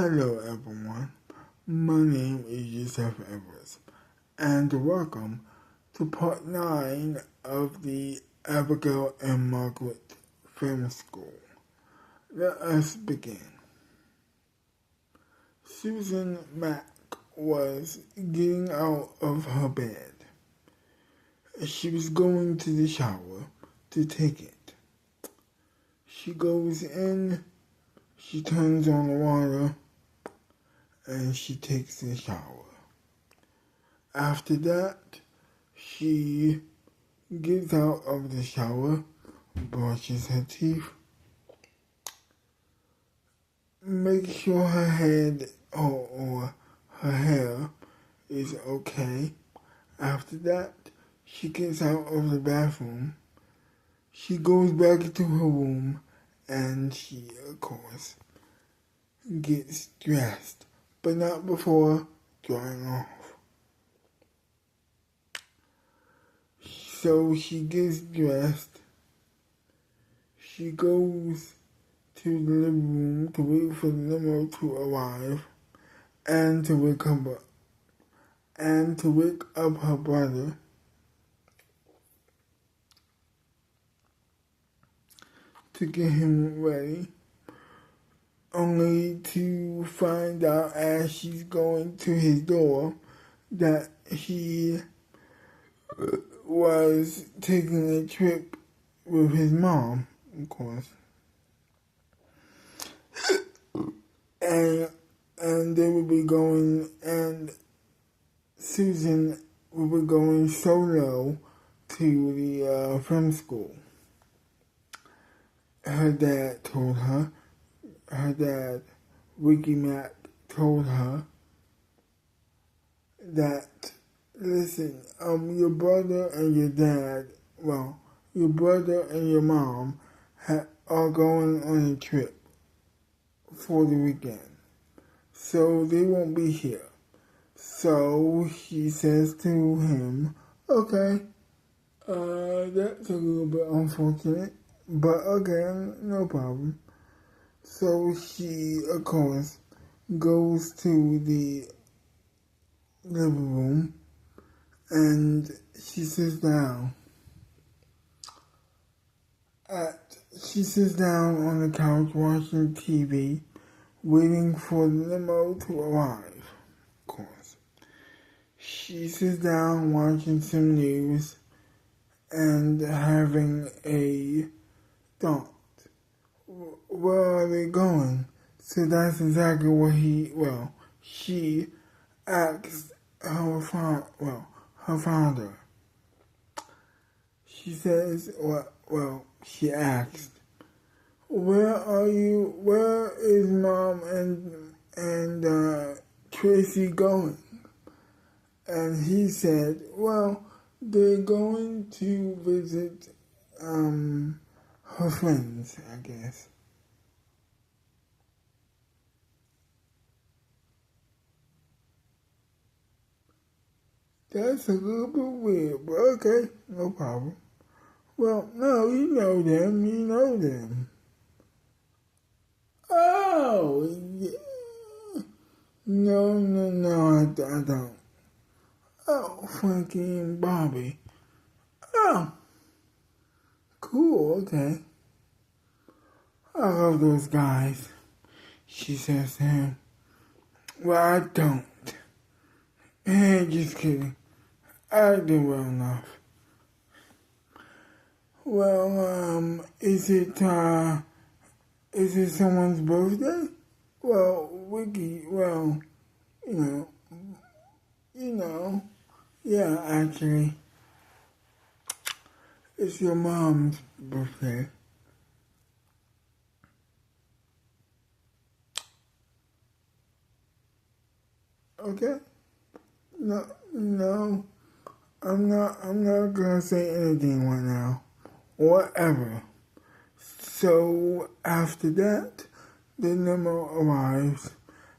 Hello everyone, my name is Yusuf Evers, and welcome to part 9 of the Abigail and Margaret Film School. Let us begin. Susan Mack was getting out of her bed. She was going to the shower to take it. She goes in, she turns on the water, and she takes a shower. After that, she gets out of the shower, brushes her teeth, makes sure her head or her hair is okay. After that, she gets out of the bathroom. She goes back into her room and she, of course, gets dressed, but not before drying off. So she gets dressed. She goes to the living room to wait for the limo to arrive and to wake up her brother. To get him ready, only to find out as she's going to his door that he was taking a trip with his mom, of course. And they would be going, and Susan would be going solo to the film school. Her dad, Ricky Mack, told her that, listen, your brother and your mom are going on a trip for the weekend, so they won't be here. So she says to him, okay, that's a little bit unfortunate, but okay, no problem. So she, of course, goes to the living room and she sits down. She sits down on the couch watching TV, waiting for the limo to arrive, of course. She sits down watching some news and having a thought. Where are they going? So that's exactly what she asked her father. She says, she asked, where is Mom and Tracy going? And he said, they're going to visit, her friends, I guess. That's a little bit weird, but okay, no problem. Well, no, you know them. Oh, yeah. No, I don't. Oh, Frankie and Bobby. Oh, cool, okay. I love those guys, she says to him. Well, I don't. Hey, just kidding. I did well enough. Well, is it someone's birthday? Well, Ricky, yeah, actually, it's your mom's birthday. Okay? No, I'm not gonna say anything right now. Whatever. So after that, the limo arrives.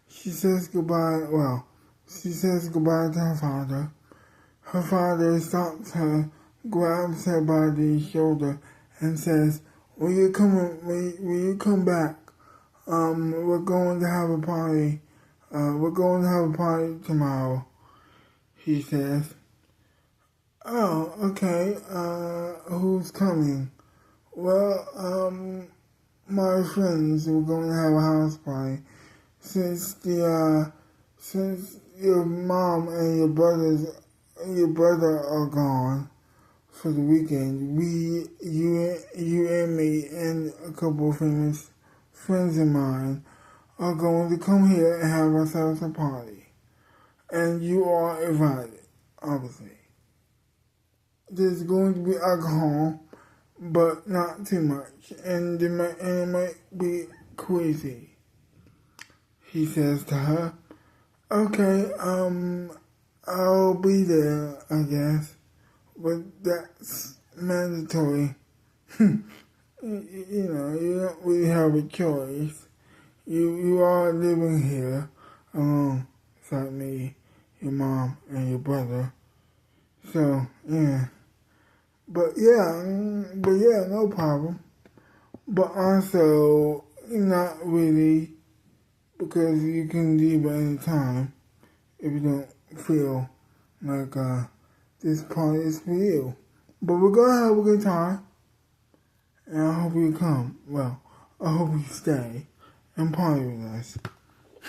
She says goodbye to her father. Her father stops her, grabs her by the shoulder, and says, will you come back? we're going to have a party. We're going to have a party tomorrow, he says. Oh, okay. Who's coming? Well, my friends were going to have a house party. Since your mom and your brother are gone for the weekend, you and me and a couple of famous friends of mine are going to come here and have ourselves a party. And you are invited, obviously. There's going to be alcohol, but not too much, and it might be crazy, he says to her. Okay, I'll be there, I guess, but that's mandatory. You don't really have a choice. You are living here alongside me, your mom, and your brother. So, yeah. But yeah, no problem. But also, not really, because you can leave at any time if you don't feel like this party is for you. But we're gonna have a good time, and I hope you come. Well, I hope you stay and party with us,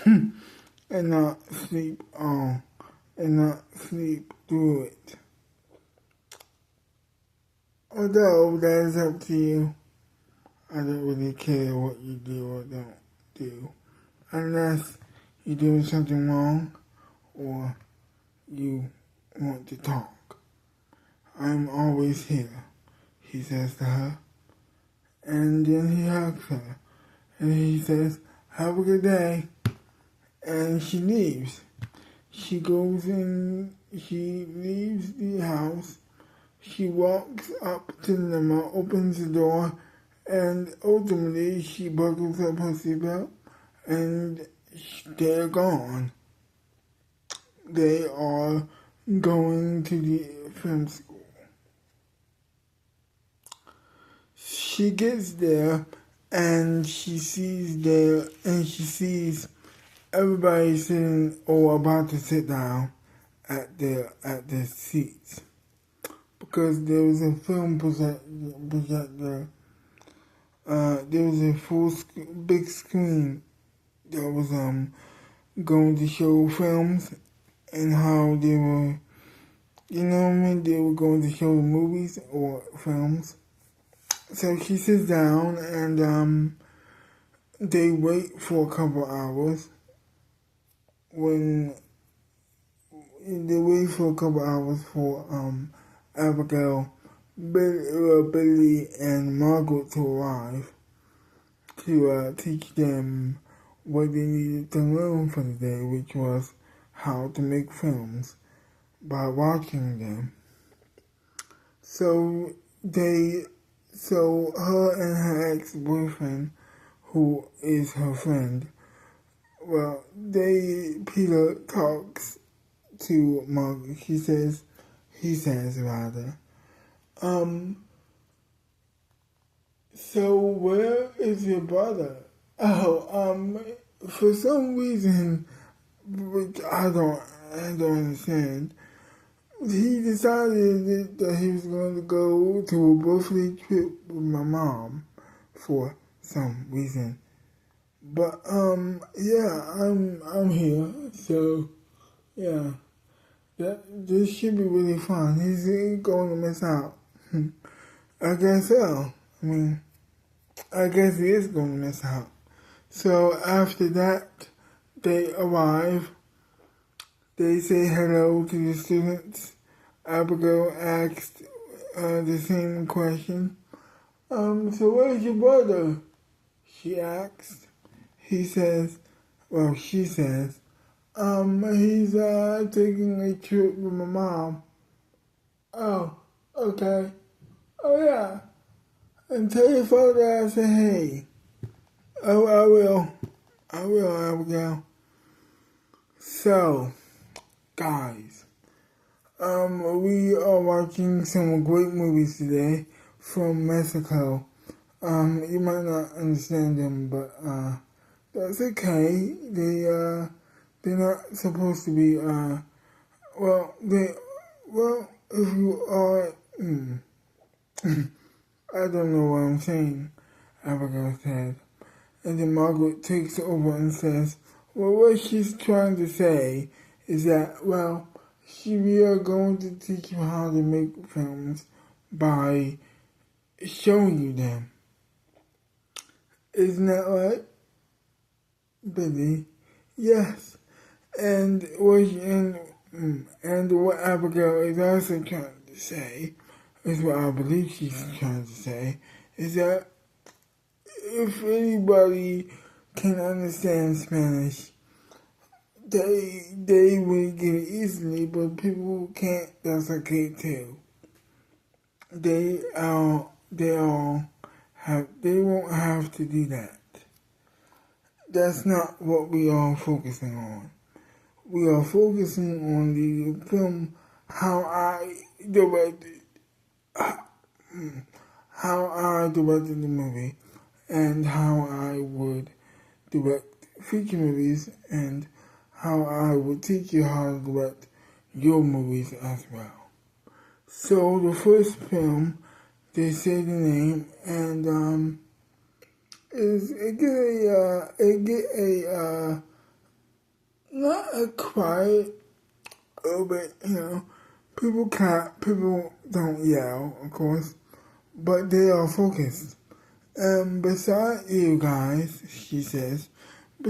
and not sleep through it. Although that is up to you, I don't really care what you do or don't do, unless you're doing something wrong or you want to talk. I'm always here, he says to her. And then he hugs her, and he says, have a good day. And she leaves. She goes in, she leaves the house. She walks up to the limo, opens the door, and ultimately she buckles up her seatbelt, and they're gone. They are going to the film school. She gets there, and she sees everybody sitting or about to sit down at their seats. Because there was a film projector, there was a big screen that was going to show films and how they were, they were going to show movies or films. So she sits down and they wait for a couple hours. When they wait for a couple hours for Abigail, Billy, and Margaret to arrive to teach them what they needed to learn for the day, which was how to make films by watching them. So her and her ex-boyfriend, who is her friend, Peter talks to Margaret. He says, so where is your brother? For some reason, which I don't understand, he decided that he was going to go to a birthday trip with my mom for some reason. But I'm here, so yeah. This should be really fun. He's going to miss out. I guess so. I guess he is going to miss out. So after that, they arrive. They say hello to the students. Abigail asked the same question. So where's your brother? She asked. She says, he's taking a trip with my mom. Oh, okay. Oh, yeah. And tell your father I said hey. Oh, I will, Abigail. So, guys, we are watching some great movies today from Mexico. You might not understand them, but, that's okay. They're not supposed to be, if you are, I don't know what I'm saying, Abigail said. And then Margaret takes over and says, well, what she's trying to say is that, we are going to teach you how to make films by showing you them. Isn't that right, Billy? Yes. And what Abigail is also trying to say, is what I believe she's trying to say, is that if anybody can understand Spanish, they will get it easily, but people who can't, that's okay too. They won't have to do that. That's not what we are focusing on. We are focusing on the film, how I directed the movie, and how I would direct feature movies, and how I would teach you how to direct your movies as well. So the first film, they say the name, and not a quiet, but people don't yell, of course, but they are focused. Beside you guys, she says,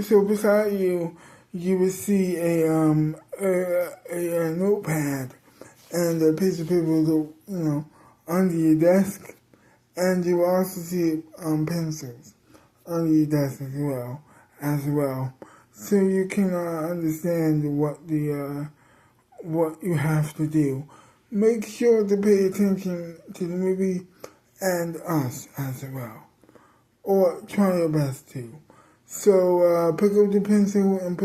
so beside you, you will see a notepad and a piece of paper, under your desk, and you will also see pencils under your desk as well, so you can understand what you have to do. Make sure to pay attention to the movie and us as well, or try your best to. So pick up the pencil and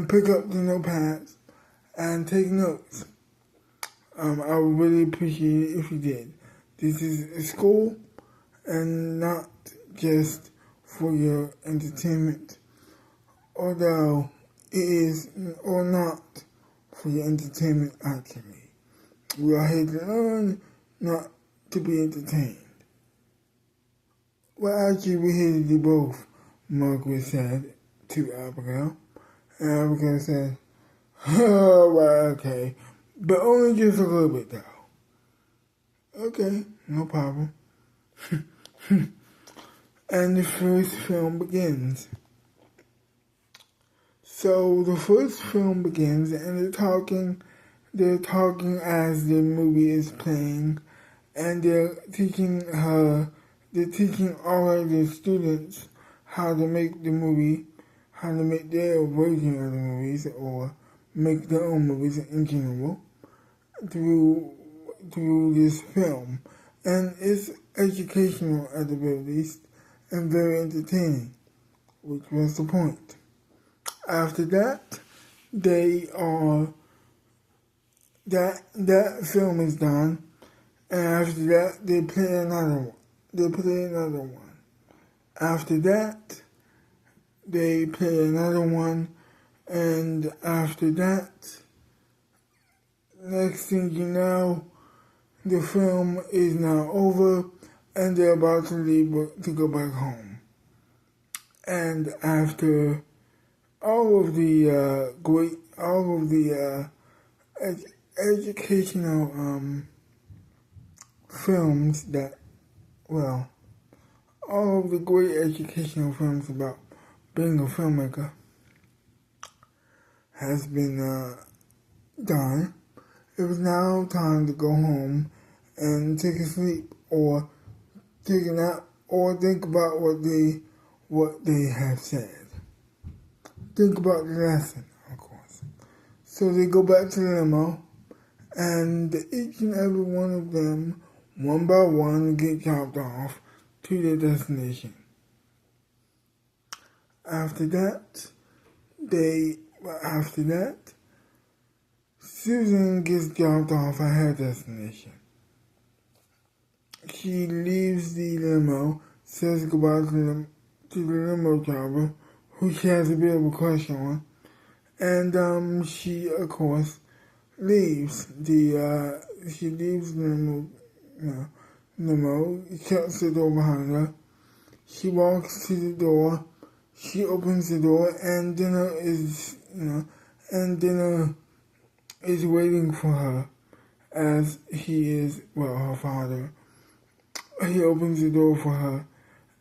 pick up the notepads and take notes. I would really appreciate it if you did. This is a school and not just for your entertainment, although it is or not for your entertainment actually. We are here to learn, not to be entertained. Well, actually, we're here to do both, Margaret said to Abigail. And Abigail said, oh, well, okay, but only just a little bit though. Okay, no problem. And the first film begins. So the first film begins, and they're talking as the movie is playing, and they're teaching all of the students how to make the movie, how to make their version of the movies, or make their own movies in general, through this film. And it's educational at the very least, and very entertaining, which was the point. After that, that film is done, and after that, they play another one. After that, they play another one, and after that, next thing you know, the film is now over, and they're about to leave to go back home. And after all of the educational films all of the great educational films about being a filmmaker has been done. It was now time to go home and take a sleep or take a nap or think about what they have said. Think about the lesson, of course. So they go back to the limo, and each and every one of them, one by one, get dropped off to their destination. After that, Susan gets dropped off at her destination. She leaves the limo, says goodbye to the limo driver, who she has a bit of a crush on. And she, of course, leaves she leaves the limo, shuts the door behind her. She walks to the door, she opens the door, and dinner is waiting for her, as her father. He opens the door for her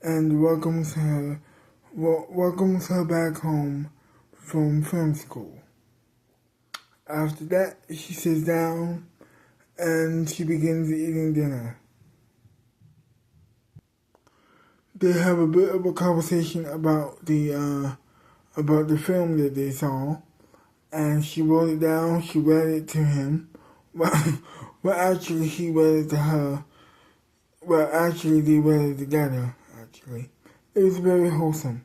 and welcomes her back home from film school. After that, she sits down and she begins eating dinner. They have a bit of a conversation about the film that they saw, and she wrote it down. She read it to him. Well, actually, he read it to her. Well, actually, they read it together. Actually, it was very wholesome.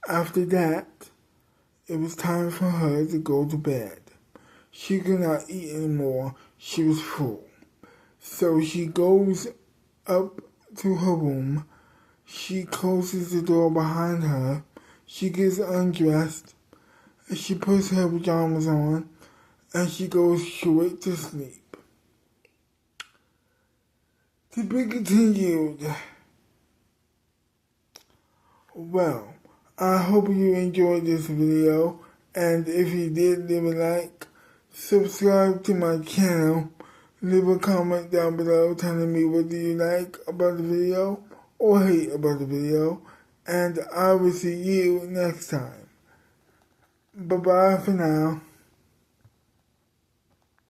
After that, it was time for her to go to bed. She could not eat anymore. She was full. So she goes up to her room. She closes the door behind her. She gets undressed. She puts her pajamas on. And she goes straight to sleep. To be continued. Well, I hope you enjoyed this video. And if you did, leave a like. Subscribe to my channel. Leave a comment down below telling me what do you like about the video or hate about the video. And I will see you next time. Bye-bye for now.